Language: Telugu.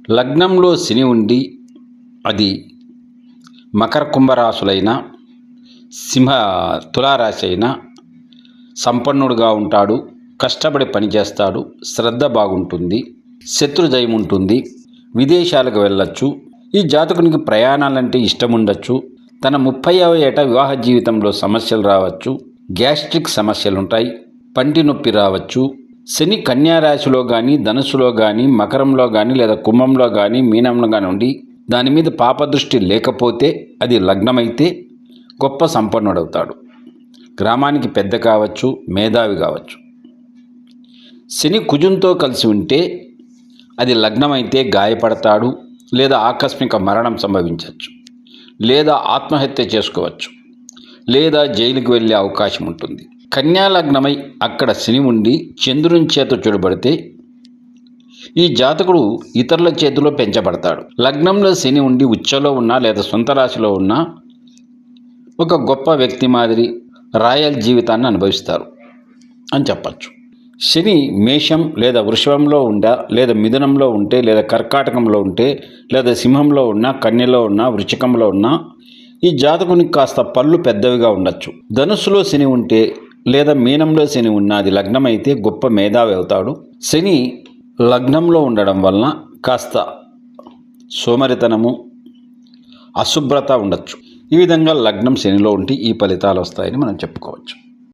లగ్నంలో శని ఉండి అది మకర కుంభరాశులైన సింహ తులారాశి అయినా సంపన్నుడుగా ఉంటాడు, కష్టపడి పనిచేస్తాడు, శ్రద్ధ బాగుంటుంది, శత్రుజయం ఉంటుంది, విదేశాలకు వెళ్ళొచ్చు. ఈ జాతకునికి ప్రయాణాలంటే ఇష్టం ఉండొచ్చు. తన 30వ ఏట వివాహ జీవితంలో సమస్యలు రావచ్చు, గ్యాస్ట్రిక్ సమస్యలు ఉంటాయి, పంటి నొప్పి రావచ్చు. శని కన్యారాశిలో కానీ, ధనుసులో కానీ, మకరంలో కానీ, లేదా కుంభంలో కానీ, మీనంలో కానీ ఉండి దాని మీద పాపదృష్టి లేకపోతే అది లగ్నమైతే గొప్ప సంపన్నుడవుతాడు. గ్రామానికి పెద్ద కావచ్చు, మేధావి కావచ్చు. శని కుజుంతో కలిసి ఉంటే అది లగ్నమైతే గాయపడతాడు, లేదా ఆకస్మిక మరణం సంభవించవచ్చు, లేదా ఆత్మహత్య చేసుకోవచ్చు, లేదా జైలుకు వెళ్ళే అవకాశం ఉంటుంది. కన్యా లగ్నమై అక్కడ శని ఉండి చంద్రుని చేత చూడబడితే ఈ జాతకుడు ఇతరుల చేతిలో పెంచబడతాడు. లగ్నంలో శని ఉండి ఉచ్చలో ఉన్నా లేదా సొంత రాశిలో ఉన్నా ఒక గొప్ప వ్యక్తి మాదిరి రాయల్ జీవితాన్ని అనుభవిస్తారు అని చెప్పచ్చు. శని మేషం లేదా వృషభంలో ఉండా, లేదా మిథునంలో ఉంటే, లేదా కర్కాటకంలో ఉంటే, లేదా సింహంలో ఉన్నా, కన్యలో ఉన్నా, వృశ్చికంలో ఉన్నా ఈ జాతకునికి కాస్త పళ్ళు పెద్దవిగా ఉండొచ్చు. ధనుస్సులో శని ఉంటే లేదా మీనంలో శని ఉన్నా అది లగ్నమైతే గొప్ప మేధావి అవుతాడు. శని లగ్నంలో ఉండడం వలన కాస్త సోమరితనము, అశుభ్రత ఉండొచ్చు. ఈ విధంగా లగ్నం శనిలో ఉంటే ఈ ఫలితాలు వస్తాయని మనం చెప్పుకోవచ్చు.